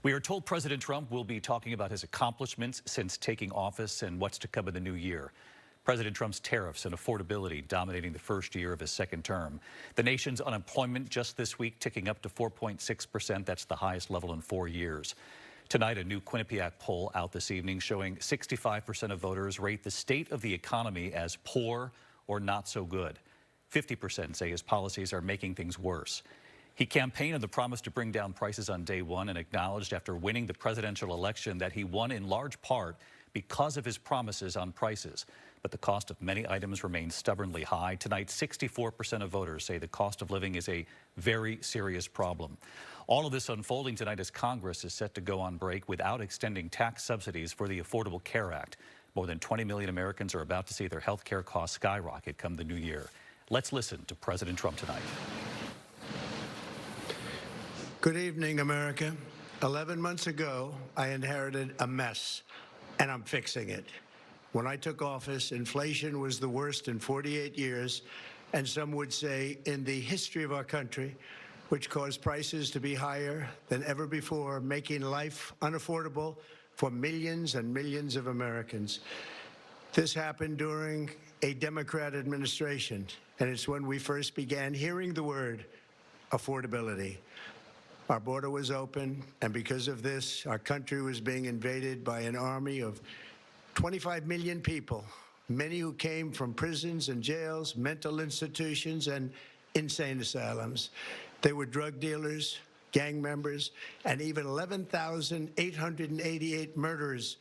We are told President Trump will be talking about his accomplishments since taking office and what's to come in the new year. President Trump's tariffs and affordability dominating the first year of his second term. The nation's unemployment just this week ticking up to 4.6%. That's the highest level in 4 years. Tonight, a new Quinnipiac poll out this evening showing 65% of voters rate the state of the economy as poor or not so good. 50% say his policies are making things worse. He campaigned on the promise to bring down prices on day one and acknowledged after winning the presidential election that he won in large part because of his promises on prices. But the cost of many items remains stubbornly high. Tonight, 64% of voters say the cost of living is a very serious problem. All of this unfolding tonight as Congress is set to go on break without extending tax subsidies for the Affordable Care Act. More than 20 million Americans are about to see their health care costs skyrocket come the new year. Let's listen to President Trump tonight. Good evening, America. 11 months ago, I inherited a mess, and I'm fixing it. When I took office, inflation was the worst in 48 years, and some would say in the history of our country, which caused prices to be higher than ever before, making life unaffordable for millions and millions of Americans. This happened during a Democrat administration, and it's when we first began hearing the word affordability. Our border was open, and because of this, our country was being invaded by an army of 25 million people, many who came from prisons and jails, mental institutions, and insane asylums. They were drug dealers, gang members, and even 11,888 murderers,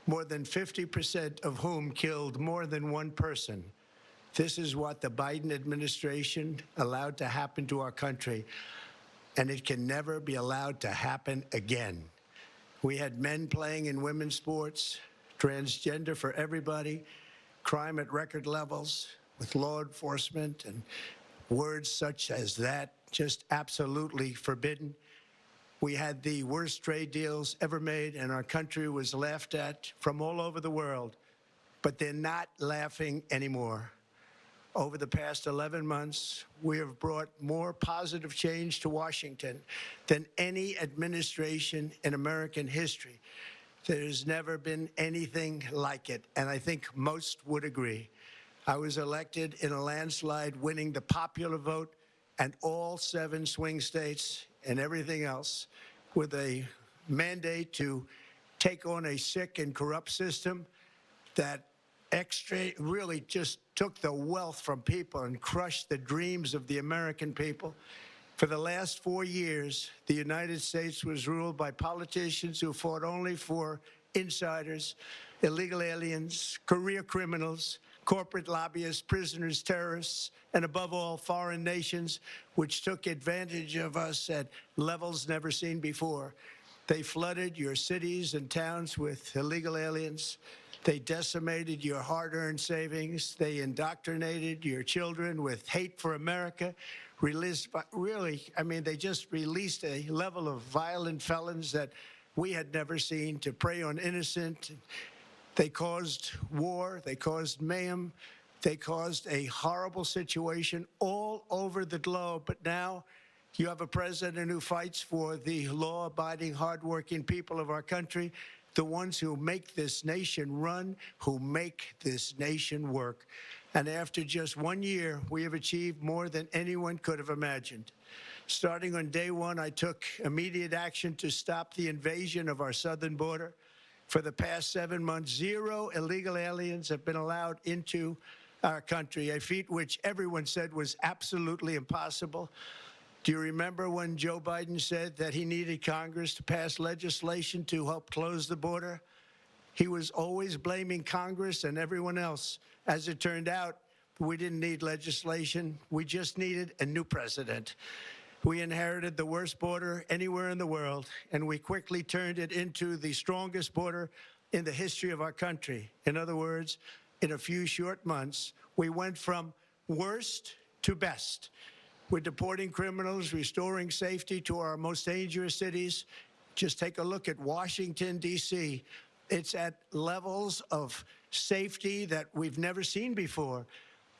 more than 50% of whom killed more than one person. This is what the Biden administration allowed to happen to our country, and it can never be allowed to happen again. We had men playing in women's sports, transgender for everybody, crime at record levels with law enforcement, and words such as that just absolutely forbidden. We had the worst trade deals ever made, and our country was laughed at from all over the world. But they're not laughing anymore. Over the past 11 months, we have brought more positive change to Washington than any administration in American history. There's never been anything like it, and I think most would agree. I was elected in a landslide, winning the popular vote and all 7 swing states and everything else, with a mandate to take on a sick and corrupt system that really just took the wealth from people and crushed the dreams of the American people. For the last 4 years, the United States was ruled by politicians who fought only for insiders, illegal aliens, career criminals, corporate lobbyists, prisoners, terrorists, and above all, foreign nations, which took advantage of us at levels never seen before. They flooded your cities and towns with illegal aliens. They decimated your hard-earned savings. They indoctrinated your children with hate for America. They just released a level of violent felons that we had never seen to prey on innocent. They caused war. They caused mayhem. They caused a horrible situation all over the globe. But now you have a president who fights for the law-abiding, hardworking people of our country, the ones who make this nation run, who make this nation work. And after just 1 year, we have achieved more than anyone could have imagined. Starting on day one, I took immediate action to stop the invasion of our southern border. For the past 7 months, 0 illegal aliens have been allowed into our country, a feat which everyone said was absolutely impossible. Do you remember when Joe Biden said that he needed Congress to pass legislation to help close the border? He was always blaming Congress and everyone else. As it turned out, we didn't need legislation. We just needed a new president. We inherited the worst border anywhere in the world, and we quickly turned it into the strongest border in the history of our country. In other words, in a few short months, we went from worst to best. We're deporting criminals, restoring safety to our most dangerous cities. Just take a look at Washington, D.C. It's at levels of safety that we've never seen before.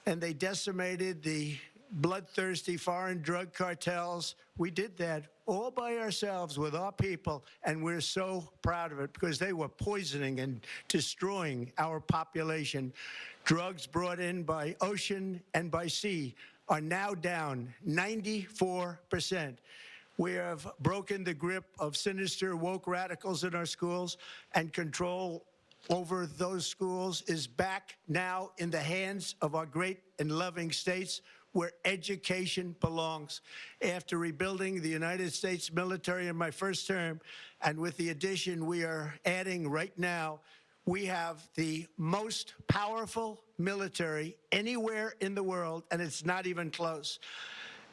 And they decimated the bloodthirsty foreign drug cartels. We did that all by ourselves with our people, and we're so proud of it because they were poisoning and destroying our population. Drugs brought in by ocean and by sea are now down 94%. We have broken the grip of sinister woke radicals in our schools, and control over those schools is back now in the hands of our great and loving states where education belongs. After rebuilding the United States military in my first term, and with the addition we are adding right now, we have the most powerful military anywhere in the world, and it's not even close.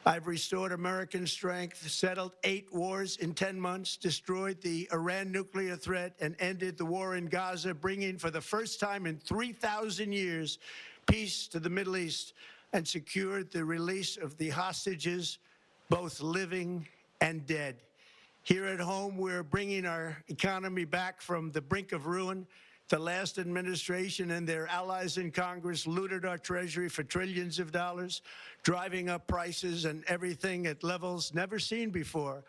I've restored American strength, settled 8 wars in 10 months, destroyed the Iran nuclear threat, and ended the war in Gaza, bringing for the first time in 3,000 years peace to the Middle East, and secured the release of the hostages, both living and dead. Here at home, we're bringing our economy back from the brink of ruin. The last administration and their allies in Congress looted our Treasury for trillions of dollars, driving up prices and everything at levels never seen before.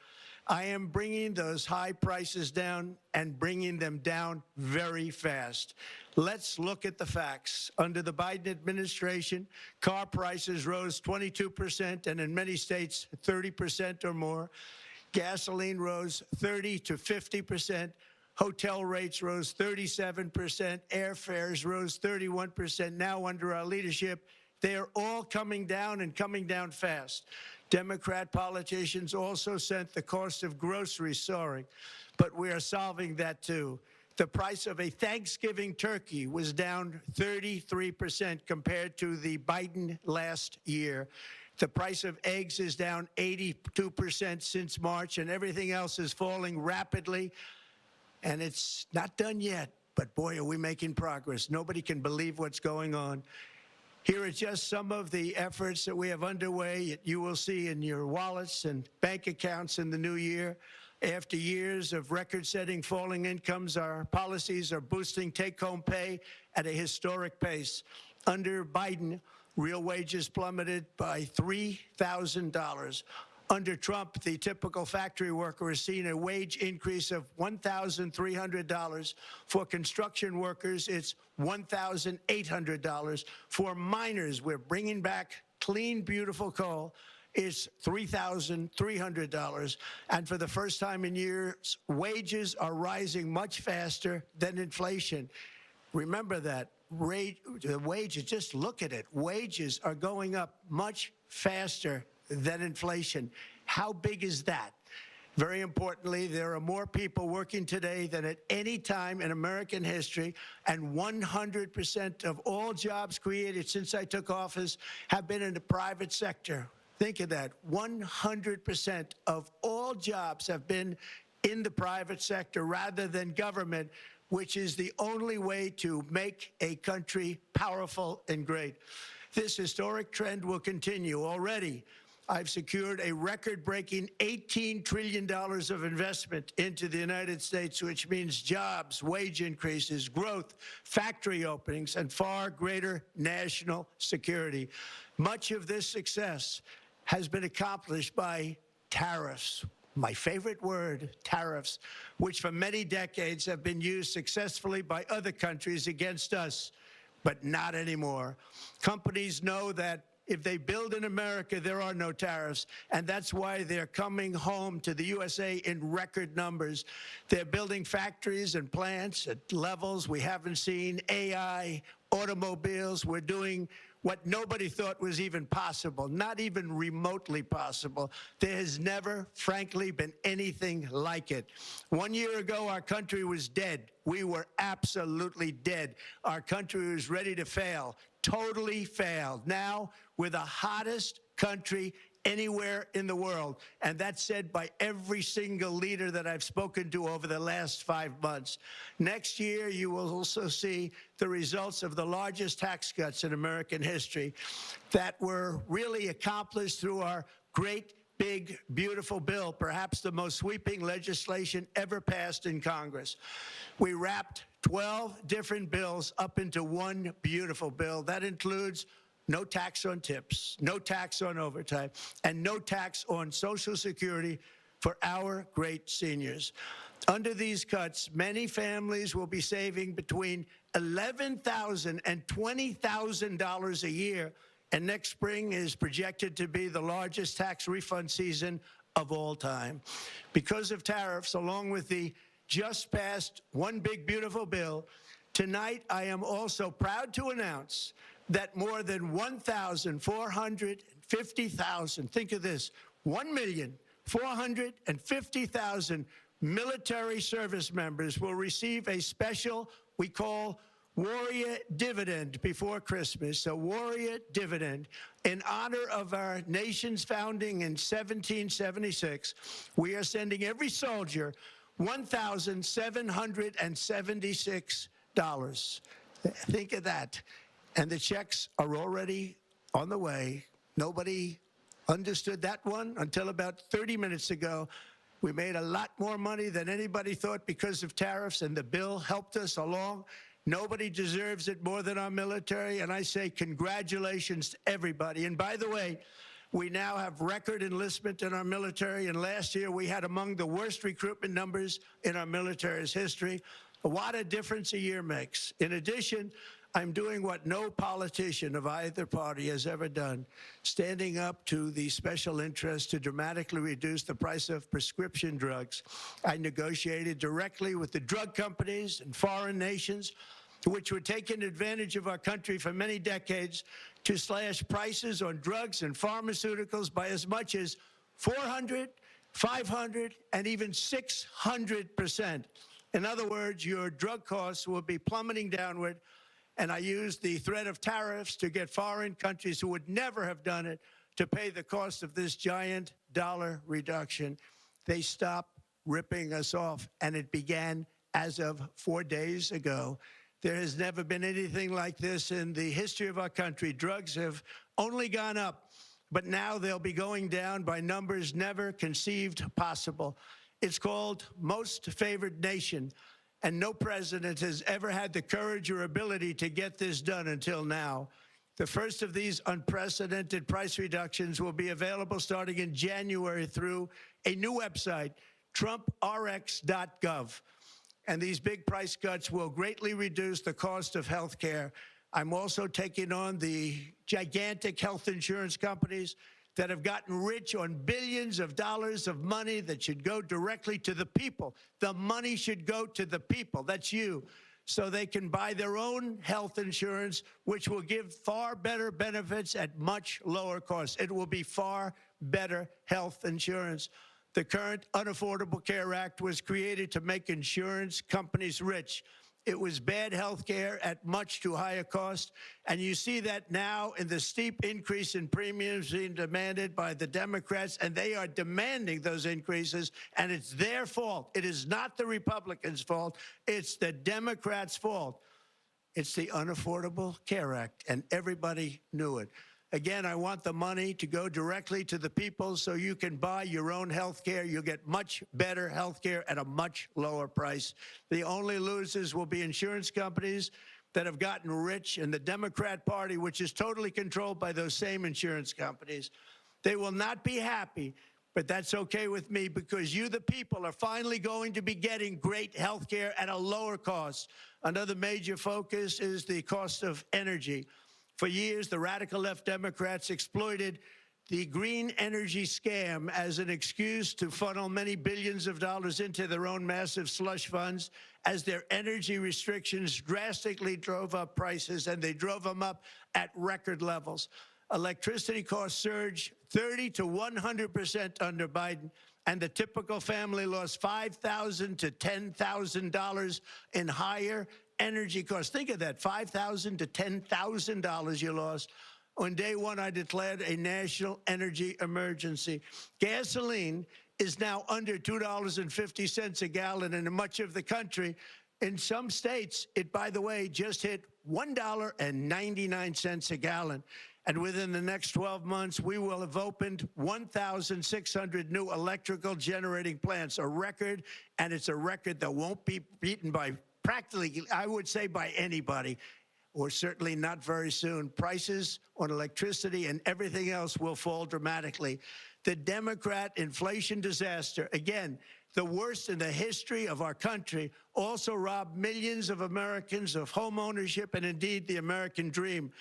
I am bringing those high prices down and bringing them down very fast. Let's look at the facts. Under the Biden administration, car prices rose 22% and in many states 30% or more. Gasoline rose 30 to 50%. Hotel rates rose 37%. Airfares rose 31%. Now, under our leadership, they are all coming down and coming down fast. Democrat politicians also sent the cost of groceries soaring, but we are solving that too. The price of a Thanksgiving turkey was down 33% compared to the Biden last year. The price of eggs is down 82% since March, and everything else is falling rapidly. And it's not done yet, but boy, are we making progress. Nobody can believe what's going on. Here are just some of the efforts that we have underway. You will see in your wallets and bank accounts in the new year. After years of record-setting falling incomes, our policies are boosting take-home pay at a historic pace. Under Biden, real wages plummeted by $3,000. Under Trump, the typical factory worker has seen a wage increase of $1,300. For construction workers, it's $1,800. For miners, we're bringing back clean, beautiful coal. It's $3,300. And for the first time in years, wages are rising much faster than inflation. Remember that. The wages, just look at it. Wages are going up much faster than inflation. How big is that? Very importantly, there are more people working today than at any time in American history, and 100% of all jobs created since I took office have been in the private sector. Think of that. 100% of all jobs have been in the private sector rather than government, which is the only way to make a country powerful and great. This historic trend will continue. Already, I've secured a record-breaking $18 trillion of investment into the United States, which means jobs, wage increases, growth, factory openings, and far greater national security. Much of this success has been accomplished by tariffs. My favorite word, tariffs, which for many decades have been used successfully by other countries against us, but not anymore. Companies know that if they build in America, there are no tariffs, and that's why they're coming home to the USA in record numbers. They're building factories and plants at levels we haven't seen, AI, automobiles. We're doing what nobody thought was even possible, not even remotely possible. There has never, frankly, been anything like it. 1 year ago, our country was dead. We were absolutely dead. Our country was ready to fail, totally failed. Now, we're the hottest country anywhere in the world, and that's said by every single leader that I've spoken to over the last 5 months. Next year, you will also see the results of the largest tax cuts in American history that were really accomplished through our great, big, beautiful bill, perhaps the most sweeping legislation ever passed in Congress. We wrapped 12 different bills up into one beautiful bill. That includes no tax on tips, no tax on overtime, and no tax on Social Security for our great seniors. Under these cuts, many families will be saving between $11,000 and $20,000 a year, and next spring is projected to be the largest tax refund season of all time. Because of tariffs, along with the just passed One Big Beautiful Bill, tonight I am also proud to announce that more than 1,450,000, think of this, 1,450,000 military service members will receive a special, we call Warrior Dividend before Christmas, a Warrior Dividend. In honor of our nation's founding in 1776, we are sending every soldier $1,776. Think of that. And the checks are already on the way. Nobody understood that one until about 30 minutes ago. We made a lot more money than anybody thought because of tariffs, and the bill helped us along. Nobody deserves it more than our military, and I say congratulations to everybody. And by the way, we now have record enlistment in our military, and last year we had among the worst recruitment numbers in our military's history. What a difference a year makes. In addition, I'm doing what no politician of either party has ever done, standing up to the special interests to dramatically reduce the price of prescription drugs. I negotiated directly with the drug companies and foreign nations, which were taking advantage of our country for many decades, to slash prices on drugs and pharmaceuticals by as much as 400, 500, and even 600%. In other words, your drug costs will be plummeting downward. And I used the threat of tariffs to get foreign countries who would never have done it to pay the cost of this giant dollar reduction. They stopped ripping us off, and it began as of 4 days ago. There has never been anything like this in the history of our country. Drugs have only gone up, but now they'll be going down by numbers never conceived possible. It's called Most Favored Nation. And no president has ever had the courage or ability to get this done until now. The first of these unprecedented price reductions will be available starting in January through a new website, TrumpRx.gov. And these big price cuts will greatly reduce the cost of health care. I'm also taking on the gigantic health insurance companies that have gotten rich on billions of dollars of money that should go directly to the people. The money should go to the people, that's you, so they can buy their own health insurance, which will give far better benefits at much lower costs. It will be far better health insurance. The current Unaffordable Care Act was created to make insurance companies rich. It was bad health care at much too high a cost. And you see that now in the steep increase in premiums being demanded by the Democrats, and they are demanding those increases, and it's their fault. It is not the Republicans' fault. It's the Democrats' fault. It's the Unaffordable Care Act, and everybody knew it. Again, I want the money to go directly to the people so you can buy your own health care. You'll get much better health care at a much lower price. The only losers will be insurance companies that have gotten rich, and the Democrat Party, which is totally controlled by those same insurance companies. They will not be happy, but that's okay with me, because you, the people, are finally going to be getting great health care at a lower cost. Another major focus is the cost of energy. For years, the radical left Democrats exploited the green energy scam as an excuse to funnel many billions of dollars into their own massive slush funds, as their energy restrictions drastically drove up prices, and they drove them up at record levels. Electricity costs surged 30 to 100% under Biden, and the typical family lost $5,000 to $10,000 in higher energy costs. Think of that, $5,000 to $10,000 you lost. On day one, I declared a national energy emergency. Gasoline is now under $2.50 a gallon in much of the country. In some states, it, by the way, just hit $1.99 a gallon. And within the next 12 months, we will have opened 1,600 new electrical generating plants, a record, and it's a record that won't be beaten by practically, I would say, by anybody. or certainly not very soon, prices on electricity and everything else will fall dramatically. The Democrat inflation disaster, again, the worst in the history of our country, also robbed millions of Americans of home ownership and indeed the American dream.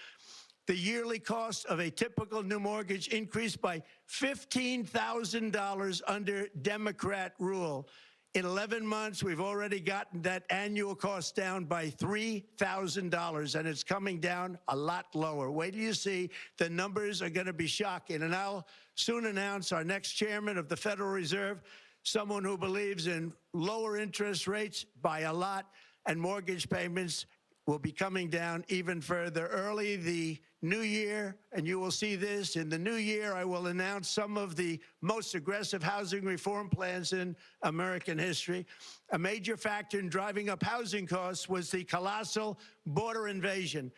The yearly cost of a typical new mortgage increased by $15,000 under Democrat rule. In 11 months, we've already gotten that annual cost down by $3,000, and it's coming down a lot lower. Wait till you see. The numbers are going to be shocking. And I'll soon announce our next chairman of the Federal Reserve, someone who believes in lower interest rates by a lot, and mortgage payments will be coming down even further. Early the new year, and you will see this, in the new year, I will announce some of the most aggressive housing reform plans in American history. A major factor in driving up housing costs was the colossal border invasion.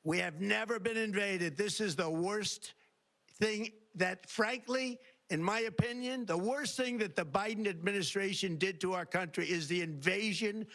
We have never been invaded. This is the worst thing that, frankly, in my opinion, the worst thing that the Biden administration did to our country is the invasion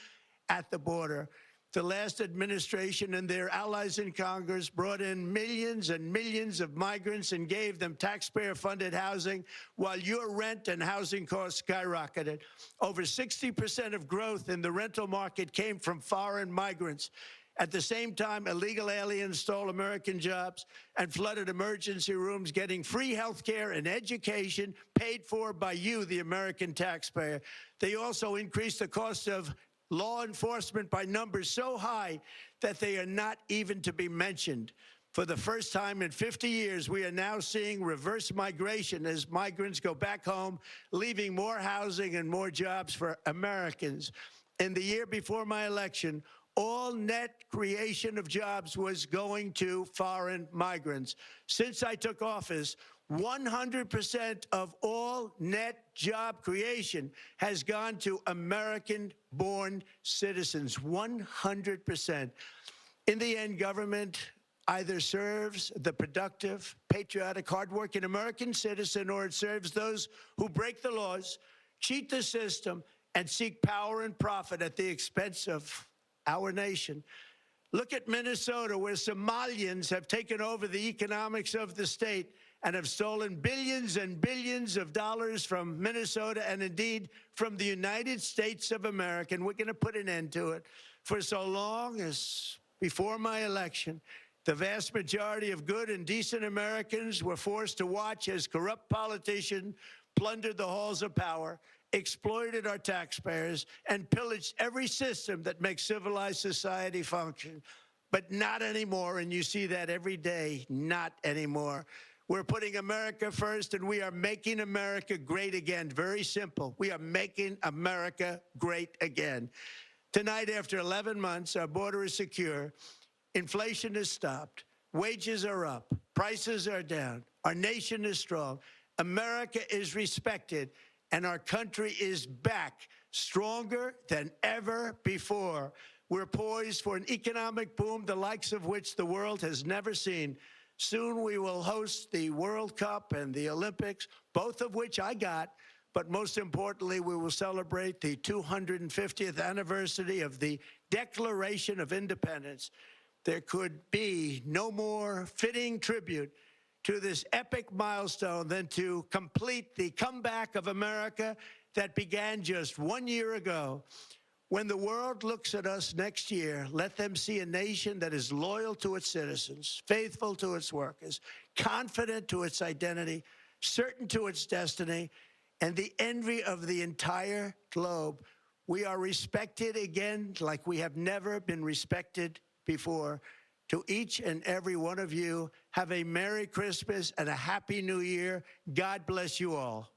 at the border. The last administration and their allies in Congress brought in millions and millions of migrants and gave them taxpayer-funded housing while your rent and housing costs skyrocketed. Over 60% of growth in the rental market came from foreign migrants. At the same time, illegal aliens stole American jobs and flooded emergency rooms, getting free health care and education paid for by you, the American taxpayer. They also increased the cost of law enforcement by numbers so high that they are not even to be mentioned. For the first time in 50 years, we are now seeing reverse migration as migrants go back home, leaving more housing and more jobs for Americans. In the year before my election, all net creation of jobs was going to foreign migrants. Since I took office, 100% of all net job creation has gone to American-born citizens, 100%. In the end, government either serves the productive, patriotic, hardworking American citizen, or it serves those who break the laws, cheat the system, and seek power and profit at the expense of our nation. Look at Minnesota, where Somalians have taken over the economics of the state and have stolen billions and billions of dollars from Minnesota and indeed from the United States of America. And we're going to put an end to it. For so long as before my election, the vast majority of good and decent Americans were forced to watch as corrupt politicians plundered the halls of power, exploited our taxpayers, and pillaged every system that makes civilized society function. But not anymore, and you see that every day, not anymore. We're putting America first, and we are making America great again. Very simple. We are making America great again. Tonight, after 11 months, our border is secure. Inflation has stopped. Wages are up. Prices are down. Our nation is strong. America is respected, and our country is back, stronger than ever before. We're poised for an economic boom, the likes of which the world has never seen. Soon we will host the World Cup and the Olympics, both of which I got. But most importantly, we will celebrate the 250th anniversary of the Declaration of Independence. There could be no more fitting tribute to this epic milestone than to complete the comeback of America that began just 1 year ago. When the world looks at us next year, let them see a nation that is loyal to its citizens, faithful to its workers, confident to its identity, certain to its destiny, and the envy of the entire globe. We are respected again like we have never been respected before. To each and every one of you, have a Merry Christmas and a Happy New Year. God bless you all.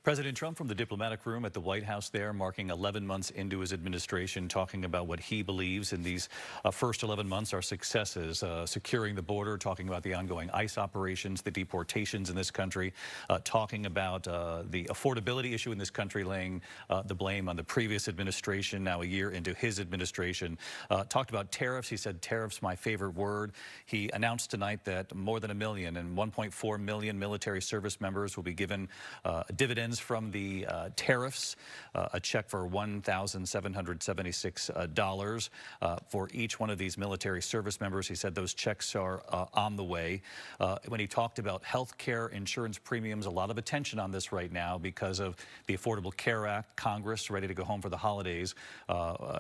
President Trump from the diplomatic room at the White House there, marking 11 months into his administration, talking about what he believes in these first 11 months are successes, securing the border, talking about the ongoing ICE operations, the deportations in this country, talking about the affordability issue in this country, laying the blame on the previous administration, now a year into his administration. Talked about tariffs. He said, tariffs, my favorite word. He announced tonight that more than 1 million and 1.4 million military service members will be given dividends funds from the tariffs, a check for $1,776 for each one of these military service members. He said those checks are on the way. When he talked about health care insurance premiums, a lot of attention on this right now because of the Affordable Care Act. Congress ready to go home for the holidays,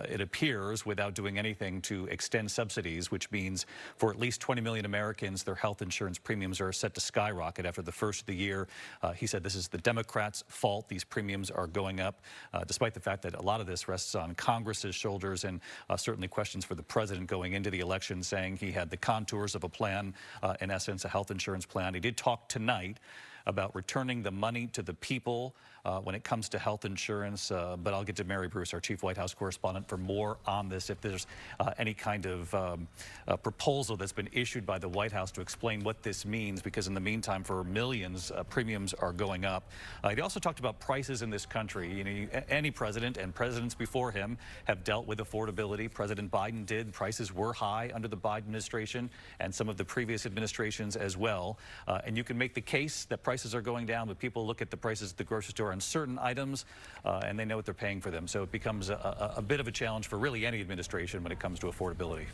it appears, without doing anything to extend subsidies, which means for at least 20 million Americans, their health insurance premiums are set to skyrocket after the first of the year. He said this is the Democrats' fault. These premiums are going up, despite the fact that a lot of this rests on Congress's shoulders, and certainly questions for the president going into the election, saying he had the contours of a plan, in essence, a health insurance plan. He did talk tonight about returning the money to the people when it comes to health insurance. But I'll get to Mary Bruce, our chief White House correspondent, for more on this. If there's any kind of proposal that's been issued by the White House to explain what this means, because in the meantime, for millions, premiums are going up. He also talked about prices in this country. You know, any president and presidents before him have dealt with affordability. President Biden did. Prices were high under the Biden administration and some of the previous administrations as well. And you can make the case that prices are going down, but people look at the prices at the grocery store on certain items and they know what they're paying for them. So it becomes a bit of a challenge for really any administration when it comes to affordability.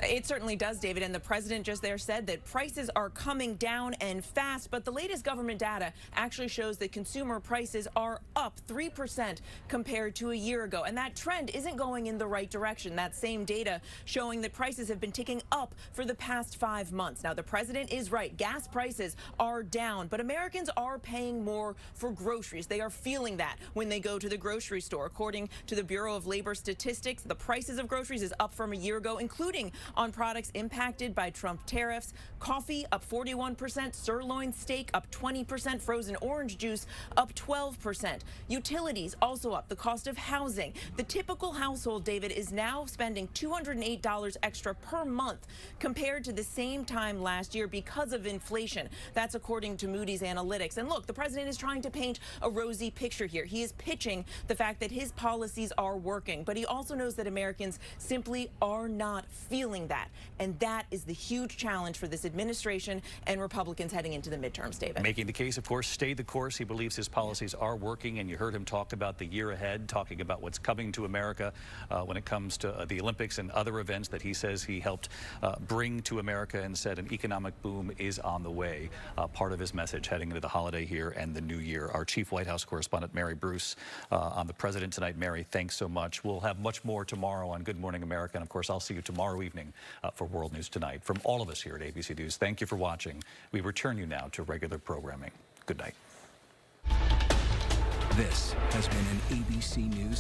It certainly does, David, and the president just there said that prices are coming down and fast, but the latest government data actually shows that consumer prices are up 3% compared to a year ago, and that trend isn't going in the right direction. That same data showing that prices have been ticking up for the past 5 months. Now, the president is right. Gas prices are down, but Americans are paying more for groceries. They are feeling that when they go to the grocery store. According to the Bureau of Labor Statistics, the prices of groceries is up from a year ago, including on products impacted by Trump tariffs. Coffee up 41%, sirloin steak up 20%, frozen orange juice up 12%. Utilities also up, the cost of housing. The typical household, David, is now spending $208 extra per month compared to the same time last year because of inflation. That's according to Moody's Analytics. And look, the president is trying to paint a rosy picture here. He is pitching the fact that his policies are working, but he also knows that Americans simply are not feeling that. And that is the huge challenge for this administration and Republicans heading into the midterms, David. Making the case, of course, stay the course. He believes his policies are working, and you heard him talk about the year ahead, talking about what's coming to America when it comes to the Olympics and other events that he says he helped bring to America, and said an economic boom is on the way. Part of his message heading into the holiday here and the new year. Our chief White House correspondent, Mary Bruce, on the president tonight. Mary, thanks so much. We'll have much more tomorrow on Good Morning America, and of course, I'll see you tomorrow evening for World News Tonight. From all of us here at ABC News, thank you for watching. We return you now to regular programming. Good night. This has been an ABC News